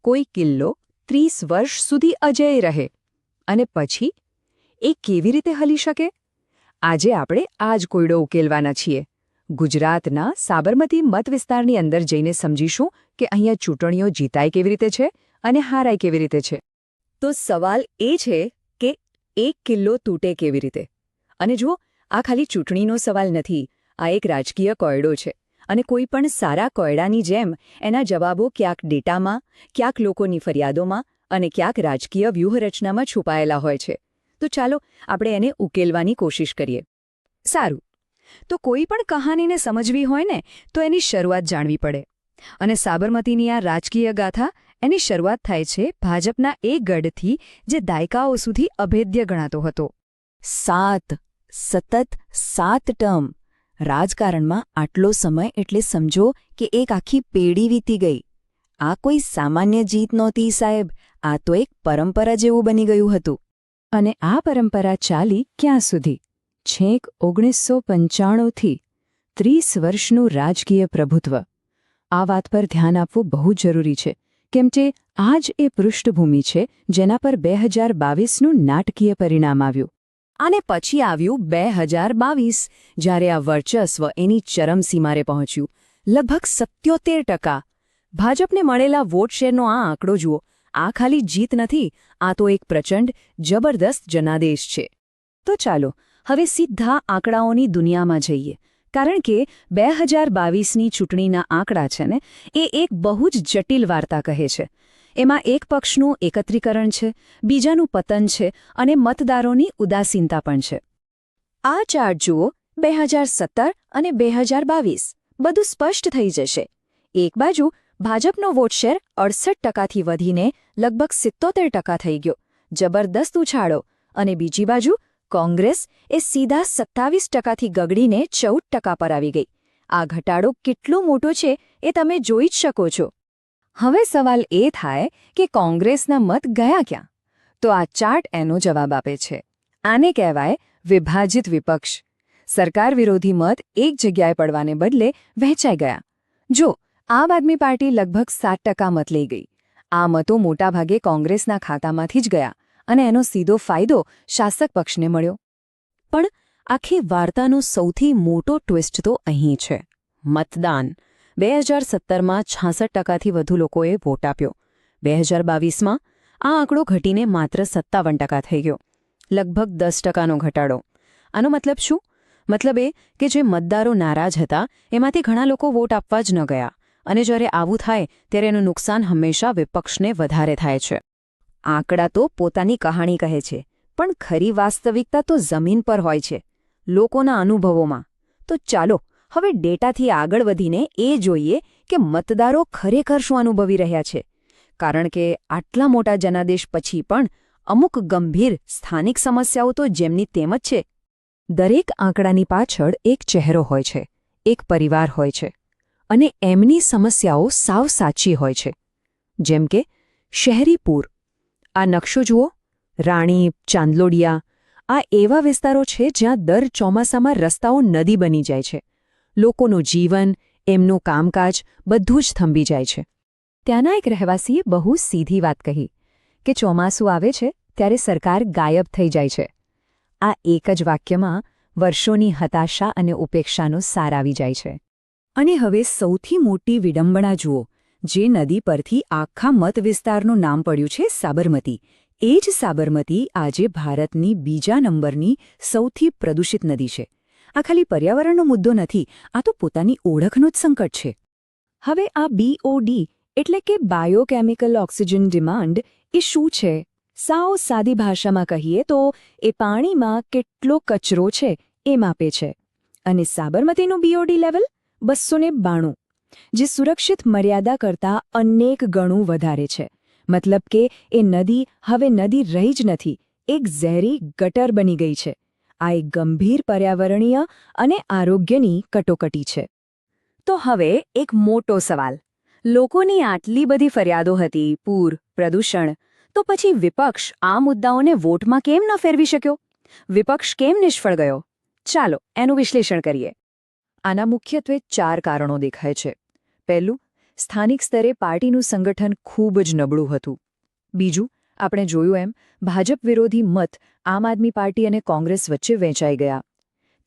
કોઈ કિલ્લો 30 વર્ષ સુધી અજેય રહે અને પછી એ કેવી રીતે હલી શકે? આજે આપણે આ જ કોયડો ઉકેલવાના છીએ. ગુજરાતના સાબરમતી મત વિસ્તારની અંદર જઈને સમજીશું કે અહીંયા ચૂંટણીઓ જીતાય કેવી રીતે છે અને હારાય કેવી રીતે છે. તો સવાલ એ છે કે એક કિલ્લો તૂટે કેવી રીતે? અને જુઓ, આ ખાલી ચૂંટણીનો સવાલ નથી, આ એક રાજકીય કોયડો છે. અને કોઈ પણ સારા કોયડાની જેમ એના જવાબો ક્યાંક ડેટામાં, ક્યાંક લોકોની ફરિયાદોમાં અને ક્યાંક રાજકીય વ્યૂહરચનામાં છુપાયેલા હોય છે. તો ચાલો આપણે એને ઉકેલવાની કોશિશ કરીએ. સારું, તો કોઈ પણ કહાનીને સમજવી હોય ને તો એની શરૂઆત જાણવી પડે. અને સાબરમતીની આ રાજકીય ગાથા એની શરૂઆત થાય છે ભાજપના એ ગઢથી જે દાયકાઓ સુધી અભેદ્ય ગણાતો હતો. સતત 7 ટર્મ. રાજકારણમાં આટલો સમય એટલે સમજો કે એક આખી પેઢી વીતી ગઈ. આ કોઈ સામાન્ય જીત નહોતી સાહેબ, આ તો એક પરંપરા જેવું બની ગયું હતું. અને આ પરંપરા ચાલી ક્યાં સુધી? છેક 1995થી 30 વર્ષનું રાજકીય પ્રભુત્વ. આ વાત પર ધ્યાન આપવું બહુ જરૂરી છે, કેમ કે આ જ એ પૃષ્ઠભૂમિ છે જેના પર 2022નું નાટકીય પરિણામ આવ્યું. અને પછી આવ્યું 2022, જ્યારે આ વર્ચસ્વ એની ચરમસીમારે પહોંચ્યું. લગભગ 77%. ભાજપને મળેલા વોટ શેરનો આ આંકડો જુઓ. આ ખાલી જીત નથી, આ તો એક પ્રચંડ, જબરદસ્ત જનાદેશ છે. તો ચાલો હવે સીધા આંકડાઓની દુનિયામાં જઈએ, કારણ કે 2022ની ચૂંટણીના આંકડા છે ને એ એક બહુ જ જટિલ વાર્તા કહે છે. એમાં એક પક્ષનું એકત્રીકરણ છે, બીજાનું પતન છે અને મતદારોની ઉદાસીનતા પણ છે. આ ચાર્ટ જુઓ, 2017 અને 2022 બધું સ્પષ્ટ થઈ જશે. એક બાજુ ભાજપનો વોટ શેર 68%થી વધીને લગભગ 77% થઈ ગયો, જબરદસ્ત ઉછાળો. અને બીજી બાજુ કોંગ્રેસ એ સીધા 27%થી ગગડીને 14% પર આવી ગઈ. આ ઘટાડો કેટલો મોટો છે એ તમે જોઈ જ શકો છો. હવે સવાલ એ થાય કે કોંગ્રેસના મત ગયા ક્યાં? તો આ ચાર્ટ એનો જવાબ આપે છે. આને કહેવાય વિભાજિત વિપક્ષ. સરકાર વિરોધી મત એક જગ્યાએ પડવાને બદલે વહેંચાઈ ગયા. જો, આમ આદમી પાર્ટી લગભગ 7% મત લઈ ગઈ. આ મતો મોટાભાગે કોંગ્રેસના ખાતામાંથી જ ગયા અને એનો સીધો ફાયદો શાસક પક્ષને મળ્યો. પણ આખી વાર્તાનો સૌથી મોટો ટ્વિસ્ટ તો અહીં છે: મતદાન. 2017માં 66%થી વધુ લોકોએ વોટ આપ્યો. 2022માં આ આંકડો ઘટીને માત્ર 57% થઈ ગયો, લગભગ 10%નો ઘટાડો. આનો મતલબ શું? મતલબ એ કે જે મતદારો નારાજ હતા એમાંથી ઘણા લોકો વોટ આપવા જ ન ગયા. અને જ્યારે આવું થાય ત્યારે એનું નુકસાન હંમેશા વિપક્ષને વધારે થાય છે. આંકડા તો પોતાની કહાણી કહે છે, પણ ખરી વાસ્તવિકતા તો જમીન પર હોય છે, લોકોના અનુભવોમાં. તો ચાલો હવે ડેટાથી આગળ વધીને એ જોઈએ કે મતદારો ખરેખર શું અનુભવી રહ્યા છે. કારણ કે આટલા મોટા જનાદેશ પછી પણ અમુક ગંભીર સ્થાનિક સમસ્યાઓ તો જેમની તેમ જ છે. દરેક આંકડાની પાછળ એક ચહેરો હોય છે, એક પરિવાર હોય છે, અને એમની સમસ્યાઓ સાવ સાચી હોય છે. જેમ કે શહેરી પૂર. આ નકશો જુઓ. રાણી, ચાંદલોડિયા, આ એવા વિસ્તારો છે જ્યાં દર ચોમાસામાં રસ્તાઓ નદી બની જાય છે. લોકોનું જીવન, એમનું કામકાજ બધું જ થંભી જાય છે. ત્યાંના એક રહેવાસીએ બહુ સીધી વાત કહી કે ચોમાસું આવે છે ત્યારે સરકાર ગાયબ થઈ જાય છે. આ એક જ વાક્યમાં વર્ષોની હતાશા અને ઉપેક્ષાનો સાર આવી જાય છે. અને હવે સૌથી મોટી વિડંબણા જુઓ. જે નદી પરથી આખા મત વિસ્તારનું નામ પડ્યું છે, સાબરમતી. એ જ સાબરમતી આજે ભારતની બીજા નંબરની સૌથી પ્રદૂષિત નદી છે. આ ખાલી પર્યાવરણનો મુદ્દો નથી, આ તો પોતાની ઓળખનો જ સંકટ છે. હવે આ BOD એટલે કે બાયોકેમિકલ ઓક્સિજન ડિમાન્ડ એ શું છે? સાવ સાદી ભાષામાં કહીએ તો એ પાણીમાં કેટલો કચરો છે એ માપે છે. અને સાબરમતીનું BOD લેવલ 292, જે સુરક્ષિત મર્યાદા કરતાં અનેક ગણું વધારે છે. મતલબ કે એ નદી હવે નદી રહી જ નથી, એક ઝેરી ગટર બની ગઈ છે. આ એક ગંભીર પર્યાવરણીય અને આરોગ્યની કટોકટી છે. તો હવે એક મોટો સવાલ. લોકોની આટલી બધી ફરિયાદો હતી, પૂર, પ્રદૂષણ, તો પછી વિપક્ષ આ મુદ્દાઓને વોટમાં કેમ ન ફેરવી શક્યો? વિપક્ષ કેમ નિષ્ફળ ગયો? ચાલો એનું વિશ્લેષણ કરીએ. આના મુખ્યત્વે 4 કારણો દેખાય છે. પહેલું, સ્થાનિક સ્તરે પાર્ટીનું સંગઠન ખૂબ જ નબળું હતું. બીજું, આપણે જોયું એમ ભાજપ વિરોધી મત આમ આદમી પાર્ટી અને કોંગ્રેસ વચ્ચે વહેંચાઈ ગયા.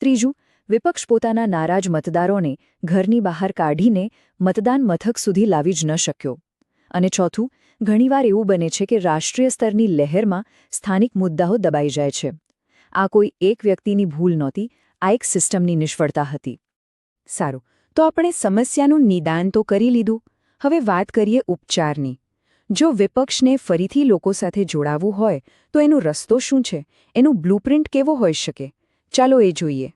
ત્રીજું, વિપક્ષ પોતાના નારાજ મતદારોને ઘરની બહાર કાઢીને મતદાન મથક સુધી લાવી જ ન શક્યો. અને ચોથું, ઘણીવાર એવું બને છે કે રાષ્ટ્રીય સ્તરની લહેરમાં સ્થાનિક મુદ્દાઓ દબાઈ જાય છે. આ કોઈ એક વ્યક્તિની ભૂલ નહોતી, આ એક સિસ્ટમની નિષ્ફળતા હતી. સારું, તો આપણે સમસ્યાનું નિદાન તો કરી લીધું. હવે વાત કરીએ ઉપચારની. જો વિપક્ષને ફરીથી લોકો સાથે જોડાવવું હોય તો એનો રસ્તો શું છે? એનું બ્લુપ્રિન્ટ કેવો હોઈ શકે? ચાલો એ જોઈએ.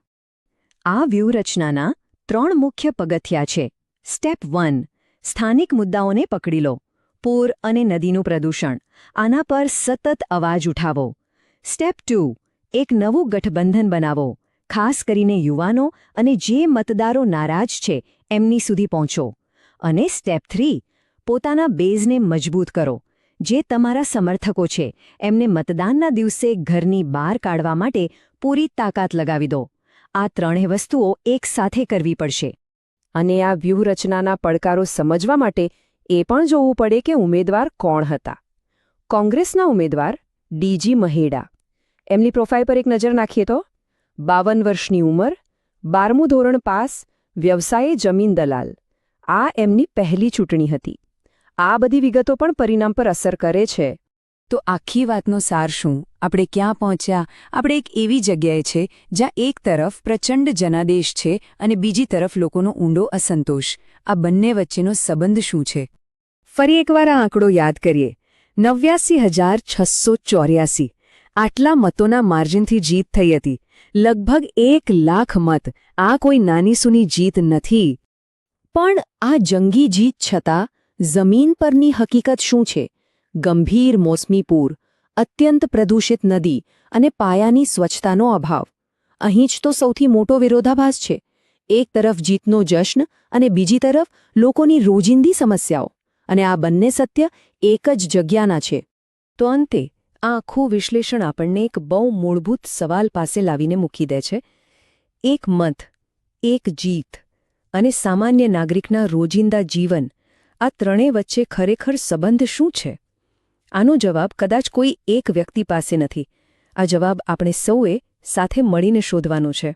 આ વ્યૂહરચનાના 3 મુખ્ય પગથિયાં છે. સ્ટેપ 1, સ્થાનિક મુદ્દાઓને પકડી લો. પૂર અને નદીનું પ્રદૂષણ, આના પર સતત અવાજ ઉઠાવો. સ્ટેપ 2, એક નવું ગઠબંધન બનાવો. ખાસ કરીને યુવાનો અને જે મતદારો નારાજ છે એમની સુધી પહોંચો. અને સ્ટેપ 3, પોતાના બેઝને મજબૂત કરો. જે તમારા સમર્થકો છે એમને મતદાનના દિવસે ઘરની બહાર કાઢવા માટે પૂરી તાકાત લગાવી દો. આ 3 વસ્તુઓ એકસાથે કરવી પડશે. અને આ વ્યૂહરચનાના પડકારો સમજવા માટે એ પણ જોવું પડે કે ઉમેદવાર કોણ હતા. કોંગ્રેસના ઉમેદવાર ડીજી મહેડા. એમની પ્રોફાઇલ પર એક નજર નાખીએ તો 52 વર્ષની ઉંમર, 12મું ધોરણ પાસ, વ્યવસાયે જમીન દલાલ. આ એમની પહેલી ચૂંટણી હતી. આ બધી વિગતો પણ પરિણામ પર અસર કરે છે. તો આખી વાતનો સાર શું? આપણે ક્યાં પહોંચ્યા? આપણે એક એવી જગ્યાએ છે જ્યાં એક તરફ પ્રચંડ જનાદેશ છે અને બીજી તરફ લોકોનો ઊંડો અસંતોષ. આ બંને વચ્ચેનો સંબંધ શું છે? ફરી એકવાર આ આંકડો યાદ કરીએ. 89,684. આટલા મતોના માર્જિનથી જીત થઈ હતી. લગભગ 1 લાખ મત. આ કોઈ નાનીસૂની જીત નથી. પણ આ જંગી જીત છતાં જમીન પરની હકીકત શું છે? ગંભીર મોસમી પૂર, અત્યંત પ્રદૂષિત નદી અને પાયાની સ્વચ્છતાનો અભાવ. અહીં જ તો સૌથી મોટો વિરોધાભાસ છે. એક તરફ જીતનો જશ્ન અને બીજી તરફ લોકોની રોજિંદી સમસ્યાઓ. અને આ બંને સત્ય એક જ જગ્યાના છે. તો અંતે આ આખું વિશ્લેષણ આપણને એક બહુ મૂળભૂત સવાલ પાસે લાવીને મૂકી દે છે. એક મત, એક જીત અને સામાન્ય નાગરિકના રોજિંદા જીવન, આ ત્રણેય વચ્ચે ખરેખર સંબંધ શું છે? આનો જવાબ કદાચ કોઈ એક વ્યક્તિ પાસે નથી. આ જવાબ આપણે સૌએ સાથે મળીને શોધવાનો છે.